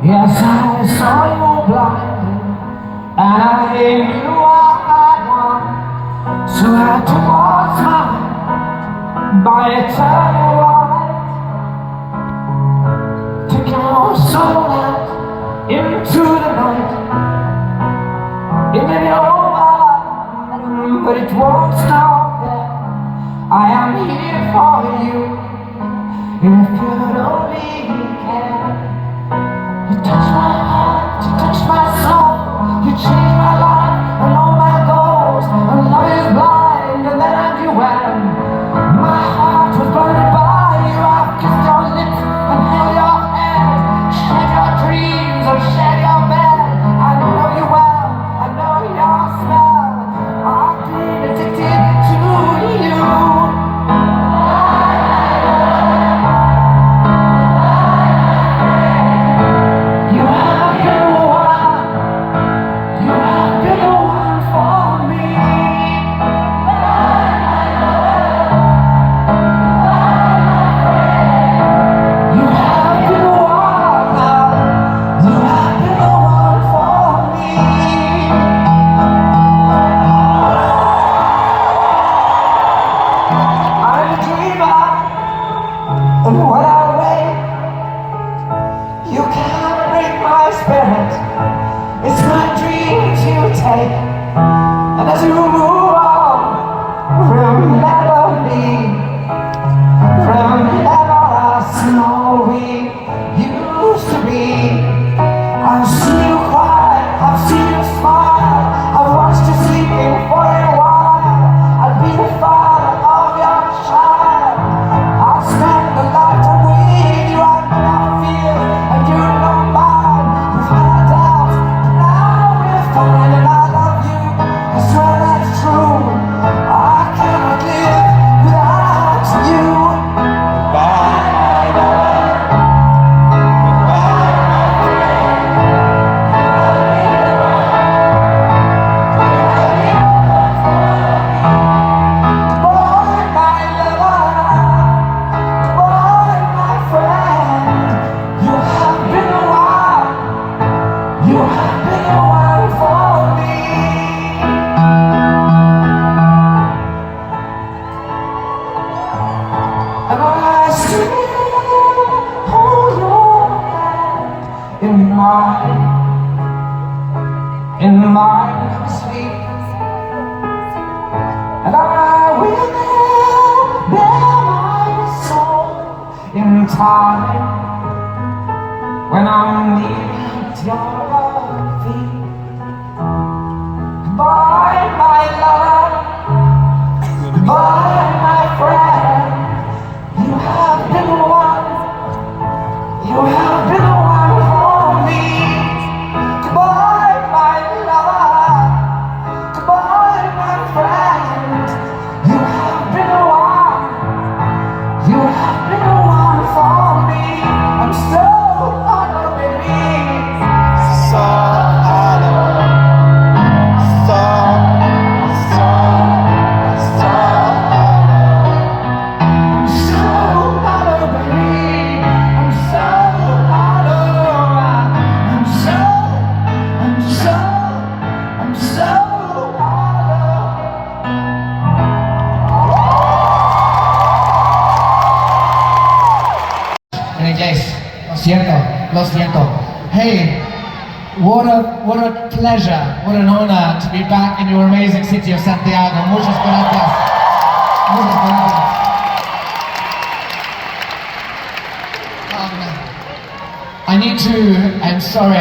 Yes, I saw you blinded, and I knew I had won. So I took time by eternal light, taking your soul out into the night. It may be over, but it won't stop there. I am here for you, if you'd only care. You touch my heart, you touch my soul, you change my life and all my goals. And love is blind, and then I knew when my heart was blinded by you. I kissed your lips and held your hand, shared your dreams and shared your bed. I know you well, I know your smell. I've been addicted to you. And as you move on, remember me, remember us and all we used to be. I've seen you cry, I've seen you smile, I've watched you sleeping for a while. I'll be the father of your child, I'll spend the lifetime with you. I know your fears and you know mine. We've had our doubts, but now we're fine. And I love you, I swear that's true. I cannot live without you. Goodbye, my love. Goodbye, my friend. Goodbye, my lover. Goodbye, my friend. You have been a while. You have been a while for me. And I still hold your hand in my sleep. And I will bear my soul in time when I'm kneeling at your feet. Goodbye, my love. Goodbye, my friend. You have been the one. You have been the one for me. Goodbye, my lover. Goodbye, my friend. You have been the one. You have been the one for me. I'm so honored, baby. So honored. So honored, baby. I'm so honored. I'm so honored. En inglés, lo siento. Hey, what a pleasure, what an honor to be back in your amazing city of Santiago. Muchas gracias. Muchas gracias. I need to, I'm sorry,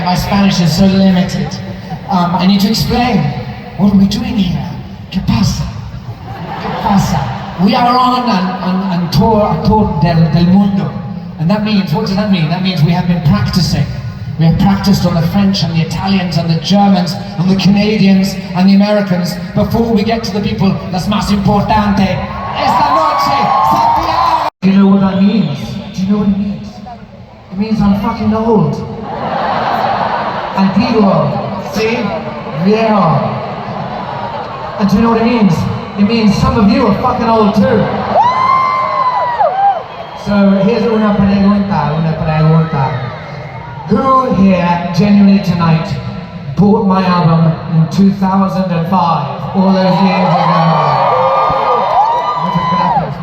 my Spanish is so limited. I need to explain, what are we doing here? ¿Qué pasa? ¿Qué pasa? We are on a tour del mundo. And that means, what does that mean? That means we have been practicing. We have practiced on the French and the Italians and the Germans and the Canadians and the Americans before we get to the people las más importante. Esta noche, Santiago! Do you know what that means? Do you know what it means? It means I'm fucking old. Antiguo. See? Viejo. And do you know what it means? It means some of you are fucking old too. So here's una pregunta. Who here genuinely tonight bought my album in 2005, all those years ago.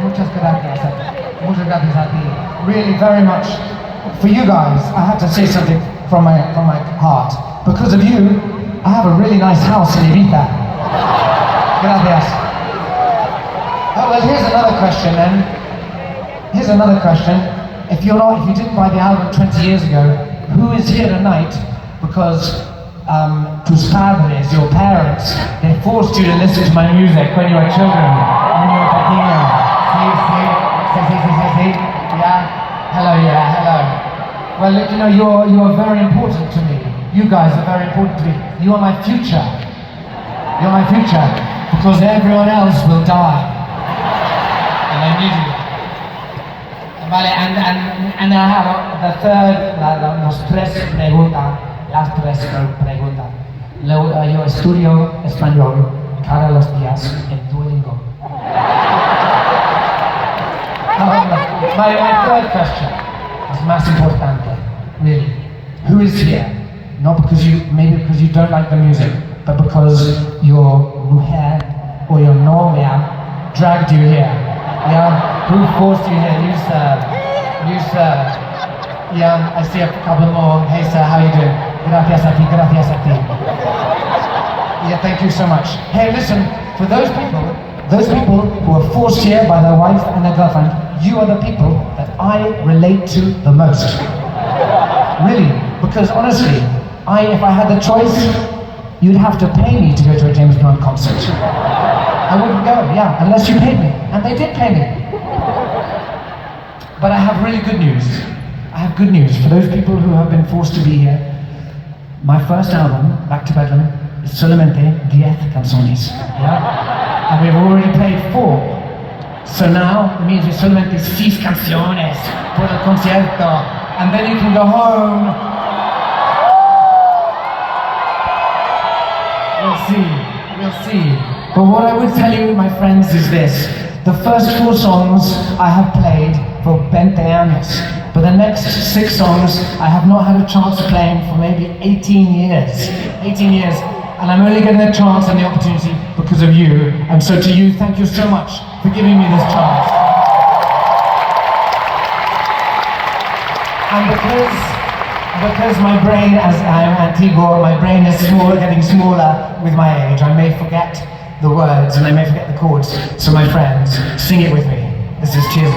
Muchas gracias a ti. Really, very much. For you guys, I have to say something from my heart. Because of you, I have a really nice house in Ibiza. Gracias. Oh, well, here's another question then. Here's another question. If you didn't buy the album 20 years ago, who is here tonight because tus padres, your parents, they forced you to listen to my music when you were children, when you were pequeño? Sí. Yeah? Hello. Well, look, you know, you are very important to me. You guys are very important to me. You are my future. You're my future. Because everyone else will die. And I need you. Vale, and I have the third, las tres preguntas. Yo estudio español cada los días en Duolingo. My third question is más importante, really. Who is here? Not because maybe because you don't like the music, but because your mujer or your novia dragged you here. Yeah? Who forced you here? You sir. Yeah, I see a couple more. Hey sir, how you doing? Gracias a ti. Yeah, thank you so much. Hey, listen, for those people who are forced here by their wife and their girlfriend, you are the people that I relate to the most. Really, because honestly, if I had the choice, you'd have to pay me to go to a James Blunt concert. I wouldn't go, yeah, unless you paid me. And they did pay me. But I have really good news. I have good news for those people who have been forced to be here. My first album, Back to Bedlam, is solamente 10 canciones. Yeah? And we've already played 4. So now it means it's solamente 6 canciones for the concierto. And then you can go home. We'll see. But what I would tell you, my friends, is this. The first 4 songs I have played for 20 años. But the next 6 songs I have not had a chance of playing for maybe 18 years. 18 years. And I'm only getting a chance and the opportunity because of you. And so to you, thank you so much for giving me this chance. And because my brain, as I'm Antigua, my brain is getting smaller with my age, I may forget the words and I may forget the chords. So my friends, sing it with me. This is Cheers.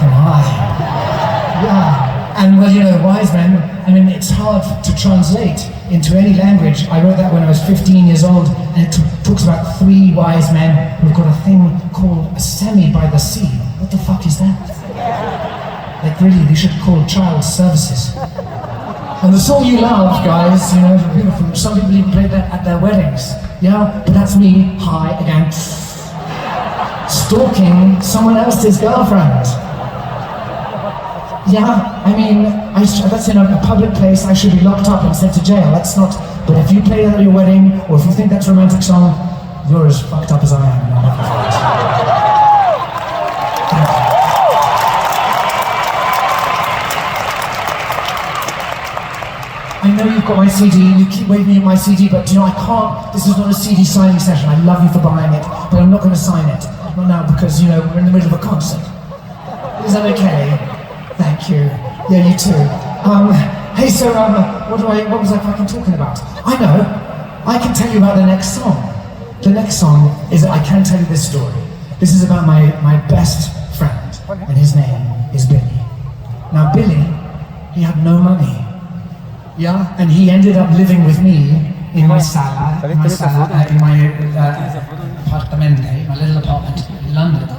fucking high. Yeah. And well, you know, Wisemen, I mean, it's hard to translate into any language. I wrote that when I was 15 years old, and it talks about 3 wise men who've got a thing called a semi by the sea. What the fuck is that? Like really, they should call child services. And the song you love, guys, you know, is beautiful. Some people even play that at their weddings. Yeah, but that's me, high again, stalking someone else's girlfriend. Yeah, I mean, that's in a public place. I should be locked up and sent to jail. That's not. But if you play that at your wedding, or if you think that's a romantic song, you're as fucked up as I am. And I'm happy for it. I know you've got my CD, you keep waving at my CD, but you know, I can't, this is not a CD signing session. I love you for buying it, but I'm not going to sign it. Not now, because, you know, we're in the middle of a concert. Is that okay? Thank you. Yeah, you too. Hey, so, what was I fucking talking about? I know, I can tell you about the next song. The next song is, I can tell you this story. This is about my best friend, and his name is Billy. Now, Billy, he had no money. Yeah, and he ended up living with me in my sala, in my apartamente, my little apartment in London.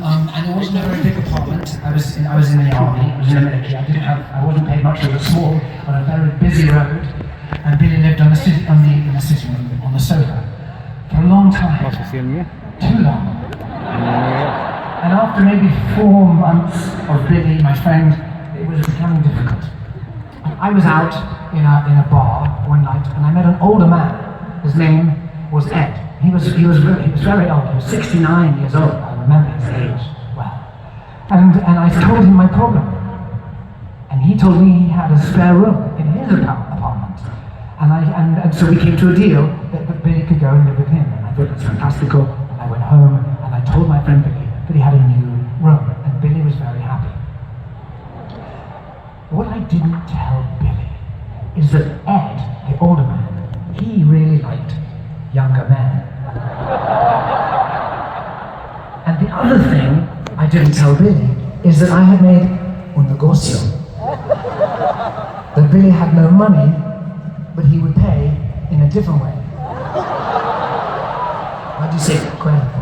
And it wasn't a very big apartment. I was in the army, I was in the military. I wasn't paid much. It was small, on a very busy road. And Billy lived on the sofa for a long time. Too long. And after maybe 4 months of Billy, my friend, it was becoming difficult. I was out in a bar one night, and I met an older man. His name was Ed. He was very old. He was 69 years old. I remember his age well. And I told him my problem, and he told me he had a spare room in his apartment. And so we came to a deal that Billy could go and live with him. And I thought that's fantastical. And I went home and I told my friend Billy that he had a new room, and Billy was very happy. What I didn't tell Billy is that Ed, the older man, he really liked younger men. And the other thing I didn't tell Billy is that I had made un negocio. That Billy had no money, but he would pay in a different way. How do you say cuerpo?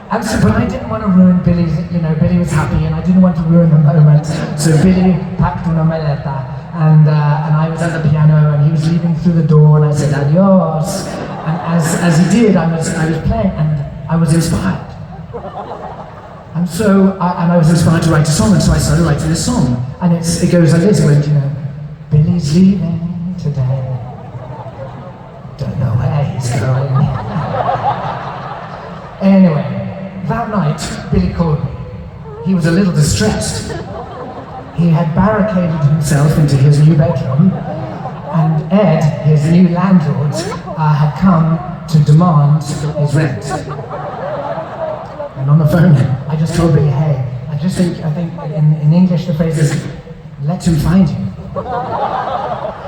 And so, but I didn't want to ruin Billy's, you know, Billy was happy and I didn't want to ruin the moment. So Billy packed una maleta and I was at the piano and he was leaving through the door and I said adios. And as he did, I was playing and I was inspired. And so, I was inspired to write a song, and so I started writing a song. And it goes like this, when, you know, Billy's leaving today. Don't know where he's going. Anyway. That night, Billy called me. He was a little distressed. He had barricaded himself into his new bedroom, and Ed, his new landlord, had come to demand his rent. And on the phone, I just told Billy, hey, I think in English the phrase is, let him find you.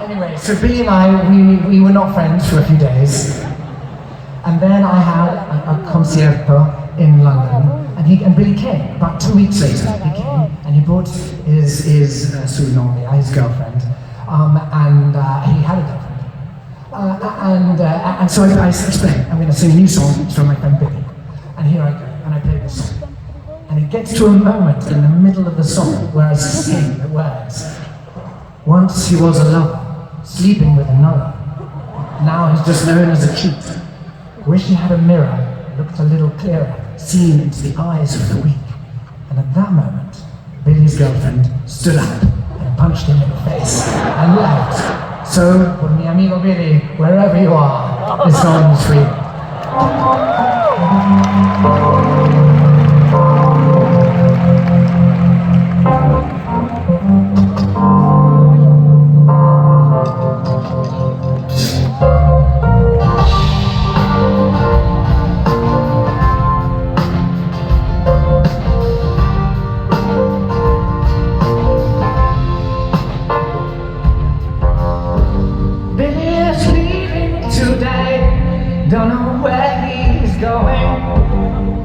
Anyway, so Billy and I, we were not friends for a few days. And then I had a concierto in London, and Billy came. About 2 weeks later, he came and he brought his girlfriend, and he had a girlfriend. And so I explained, I'm going to sing a new song from my friend Billy. And here I go, and I play this song. And it gets to a moment in the middle of the song where I sing the words. Once he was a lover, sleeping with another. Now he's just known as a cheat. Wish he had a mirror, looked a little clearer, seen into the eyes of the weak. And at that moment, Billy's girlfriend stood up and punched him in the face and left. So, for mi amigo Billy, wherever you are, this song is for you. Don't know where he's going.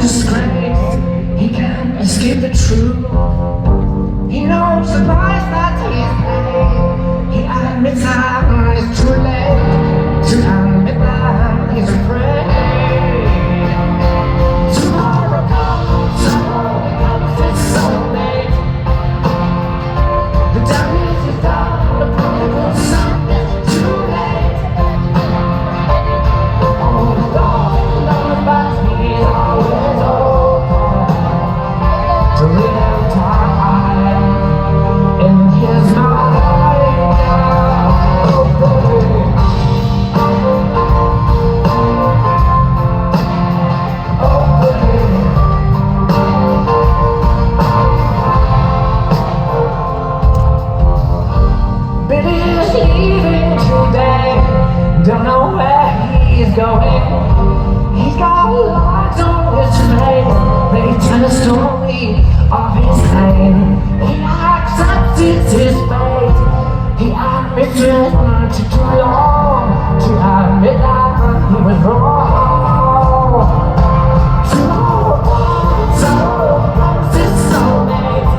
disgrace. He can't escape the truth. He knows the price that he's paid. He admits that it's too late to admit that he's afraid. Tomorrow comes, it's so late. The damage is done, the prodigal son is too late. Oh, Lord, but he's always open to live time in his mind. Billy's leaving today, don't know where he's going. He's got lines on his face, they tell a story of his pain. He accepts it's his fate. He admits it took too long to admit that he was wrong. Tomorrow comes, it's so late.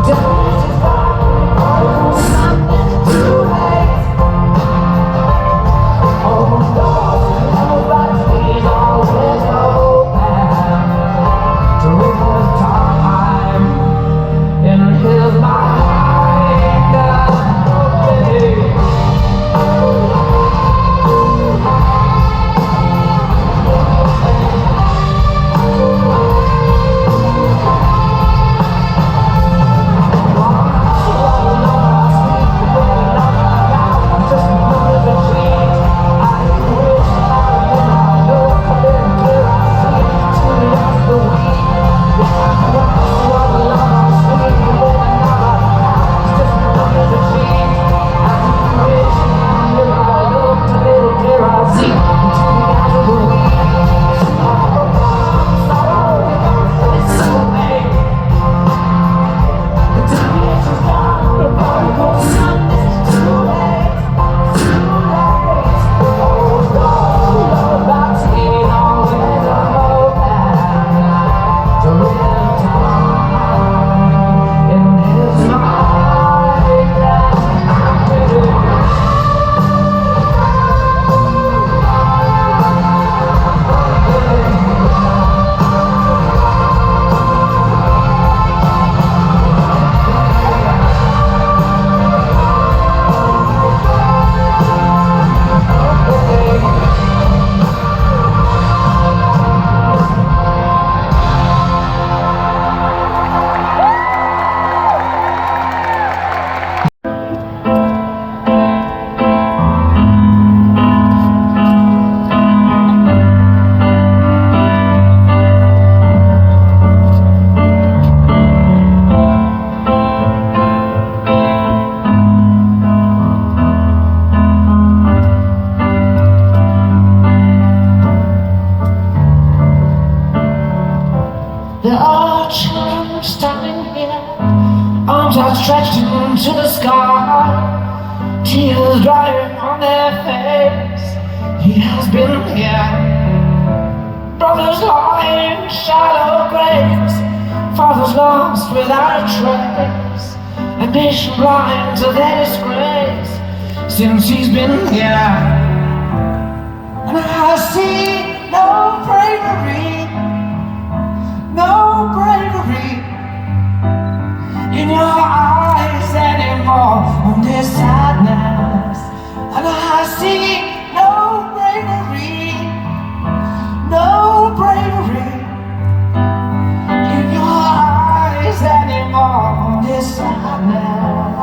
The damage is done, something too late. Oh Lord, but he's always open to live time in his mind. There are children standing here, arms outstretched into the sky, tears drying on their face. He has been here. Brothers lying in shallow graves, fathers lost without a trace, a nation blind to their disgrace since he's been here. And I see no bravery, no bravery in your eyes anymore on this sadness. And I see no bravery, no bravery in your eyes anymore on this sadness.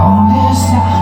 On this sadness.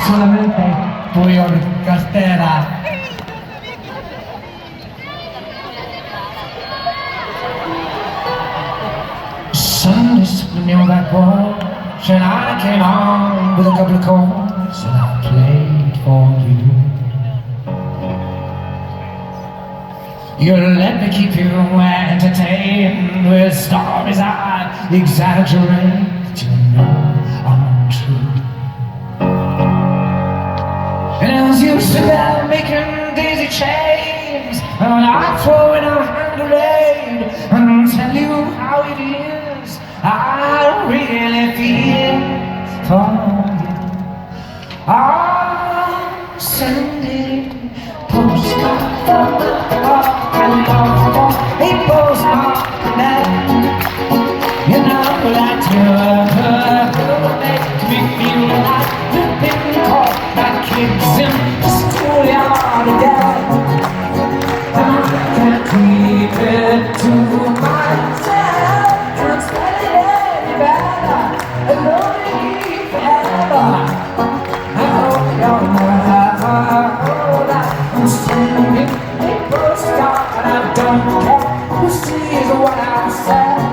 solamente por cartera. Sundays when you were back watch, and I came on with a couple of chords, and I played for you. You let me keep you entertained with stories I exaggerate. You know I'm true. And as you sit there making daisy chains, and I throw in a hand grenade and tell you how it is, I really feel for you. I'm sending postcard from the heart and love for a postmark now. You know that you make me feel like you've been caught like kids in the schoolyard again. I can't keep it to myself, can't spell it any better, lonely forever. I hope you're not I'm sending a postcard and I don't care who sees what I said.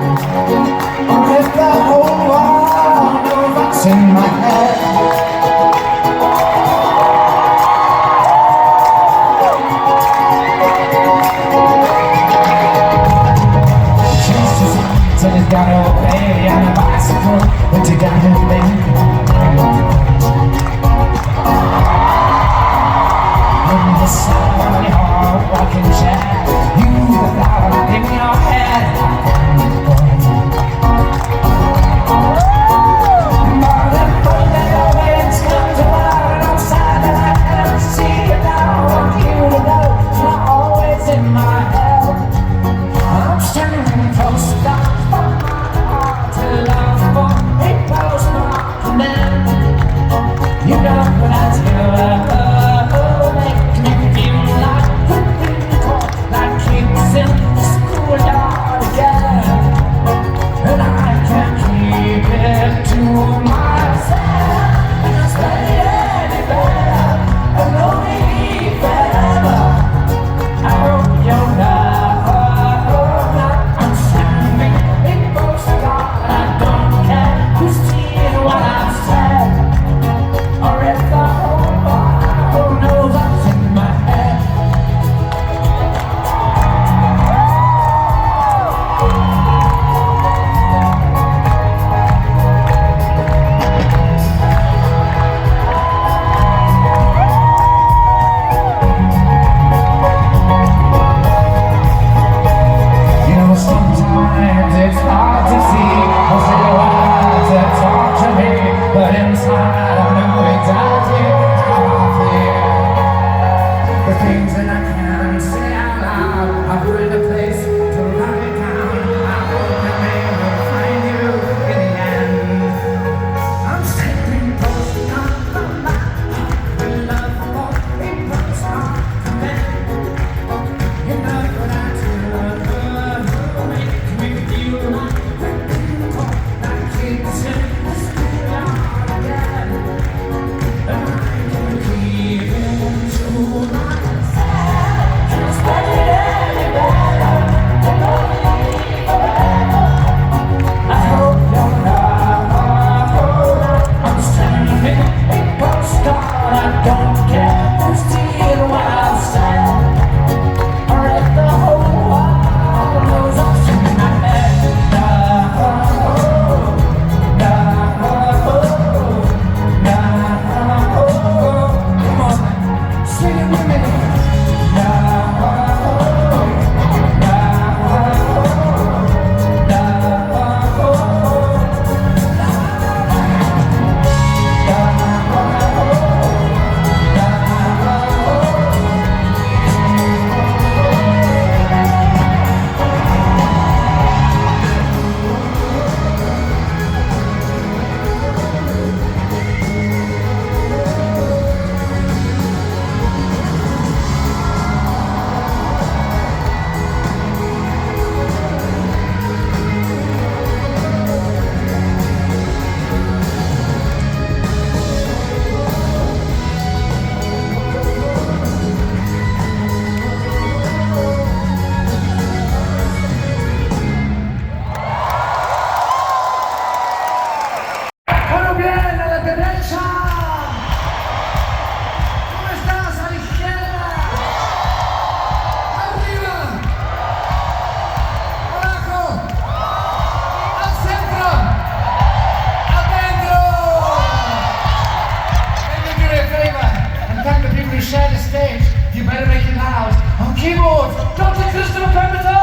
share the stage, you better make it loud. On keyboards, Dr. Christopher Pemberton!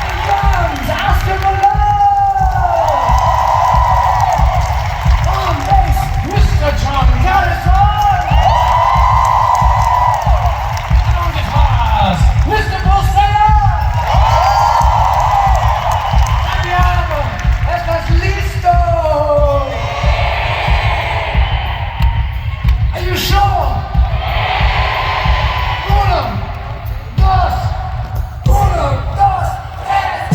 On drums, Oscar Malone! On bass, Mr. John Garrison! And on guitars, Mr. Paul Sayer! Andiamo! ¿Estás listo? Are you sure? Uno, dos, tres.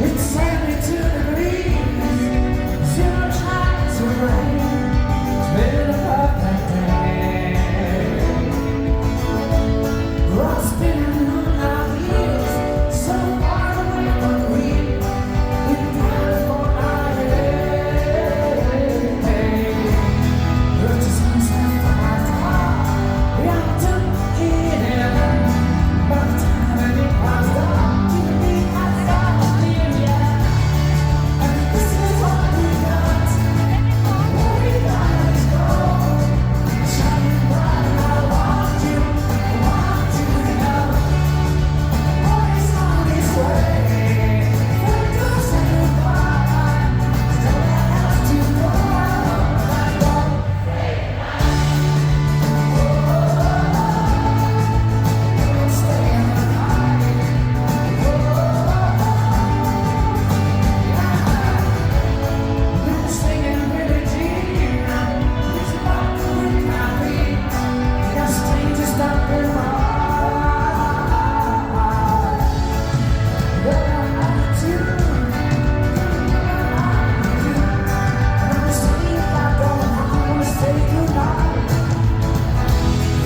It's sandy to the breeze, zero trying to rain. It's been a perfect day. We're all spinning on our wheels, so far away from real. We're down for our day. We're just myself on my car. We are done here. By the time it was done, we had started clear, yeah. And this is what we got. What we got is gold. Shining bright, I want you to know. Always on his way. When it does say goodbye, don't have to go out. Don't stay We're singing Billie Jean. It's about the wind coffee. Got strangers stopping by. But I'm sorry if I don't want to say goodnight.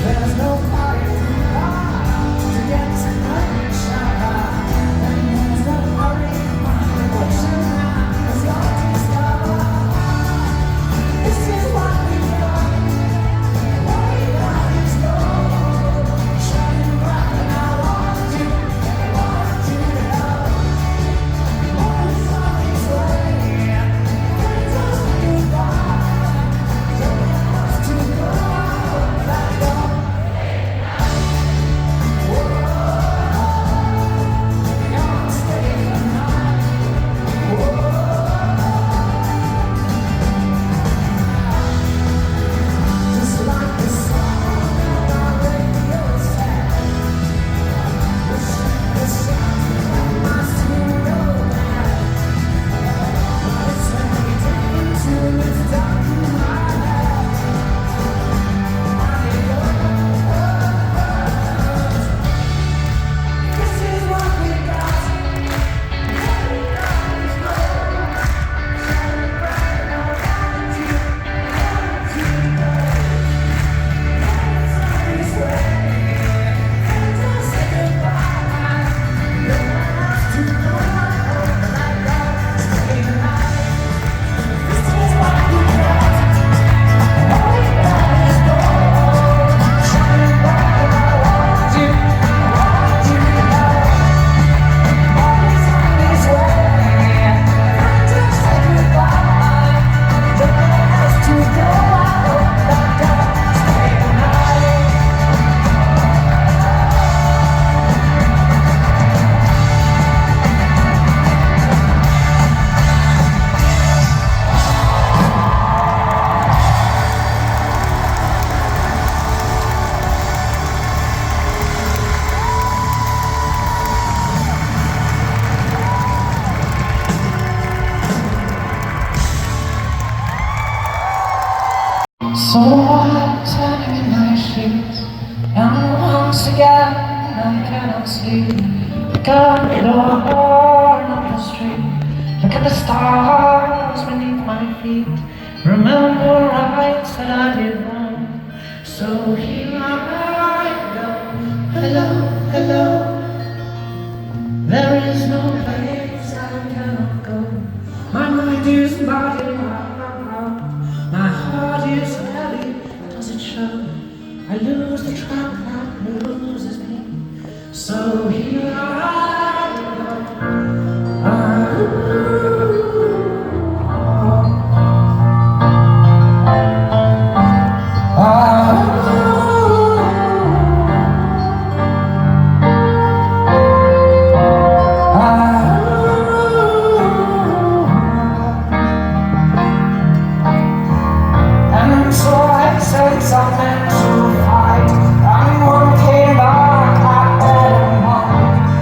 There's no quiet to get to know each other. And there's no hurry, the question now is your discover. This is what we got. What we got is gold. Shining bright, and I want you to know. Always on his way. When it does say goodbye, don't have to go out that door. Beyond stay the night. Just like the song on our radio set. Wishing the sound of my stereo band. But it's meditating to lift up my head. This is what we got. What we got is gold. Shining bright, and I want you to know. Always on his way. When it does say goodbye, don't have to go out like that. Stay the night. This is what we got. What we got is gold. Shining bright, and I want you to know. Always on his way. When it does say goodbye, don't have to go out like that. Stay the night. So I'm turning in my sheets, and once again I cannot sleep. Look out the door and up the street. Look at the stars beneath my feet. Remember rights that I did wrong. So here I go. Hello, hello. There is no place I cannot go. My mind is body, my heart is heavy, does it show? I lose the track that loses me. So here I and so I said something to fight, and one came back at Bedlam.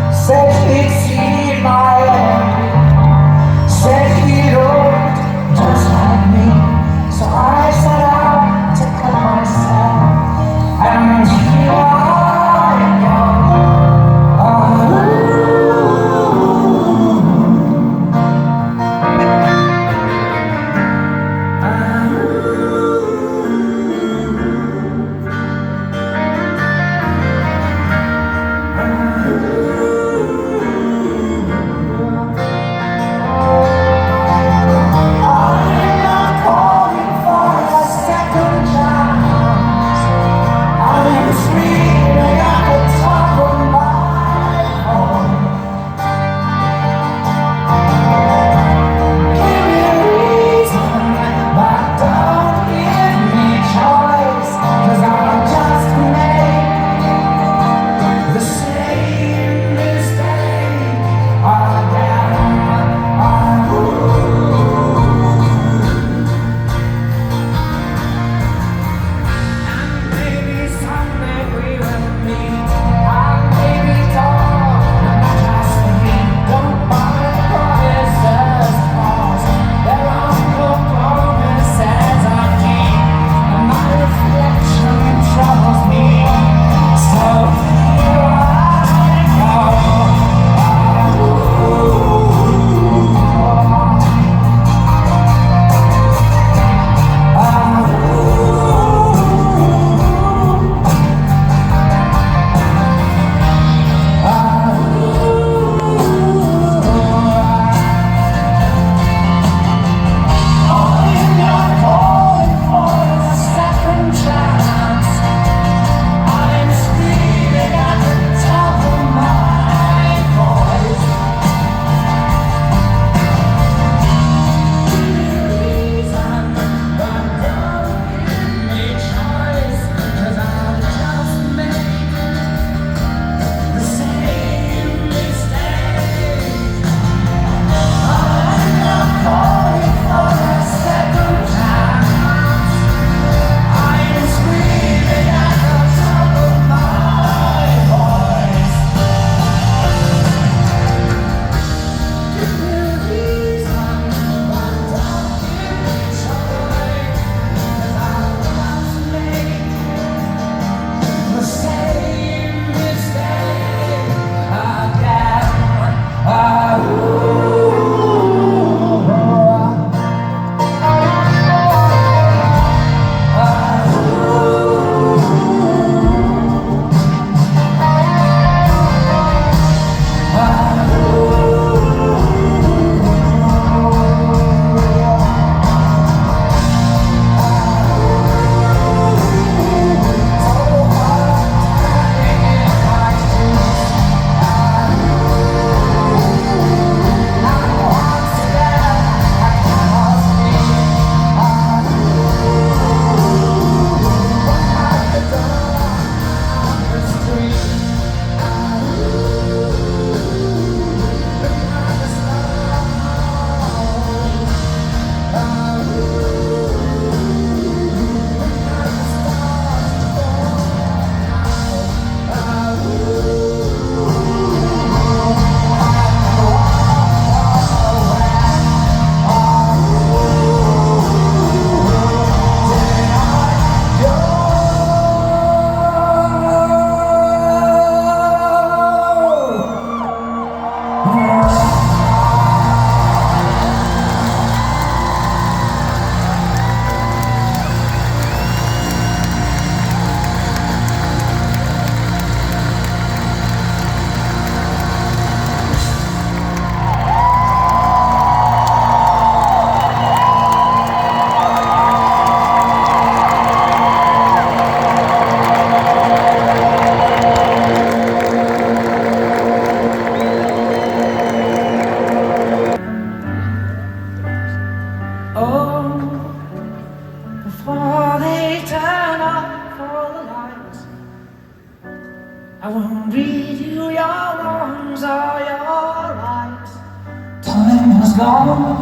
gone.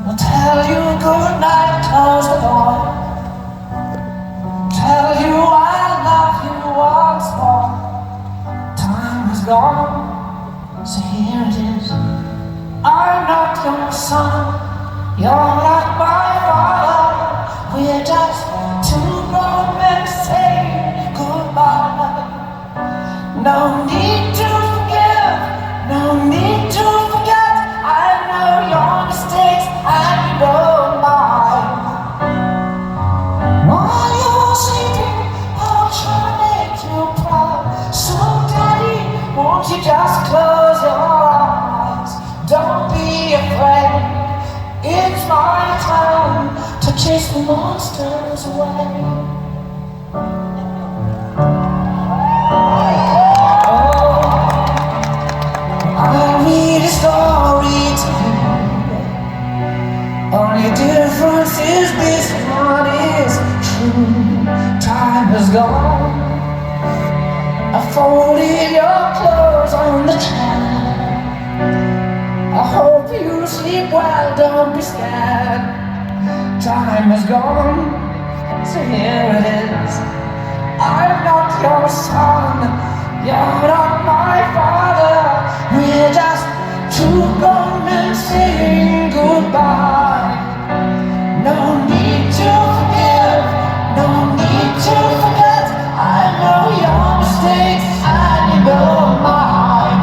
I'll tell you good night, close the door. Tell you I love you once more. Time is gone, so here it is. I'm not your son, you're not my father. We're just two grown men saying goodbye. No need to forgive, no need to forget. I know your mistakes and you know mine. While you're sleeping, I'll try to make you proud. So daddy, won't you just close your eyes? Don't be afraid, it's my time to chase the monsters away. I read a story to you. Only difference is this one is true. Time has gone. I folded your clothes on the chair. I hope you sleep well, don't be scared. Time has gone, so here it is. I'm not your son, you're not my father. We're just two grown men saying goodbye. No need to forgive, no need to forget. I know your mistakes and you know mine.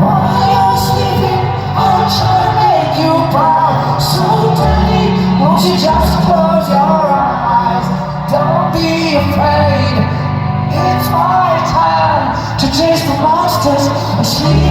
While you're sleeping, I'll try to make you proud. So daddy, won't you just close your eyes? Don't be afraid, it's my time to chase the monsters and sleep.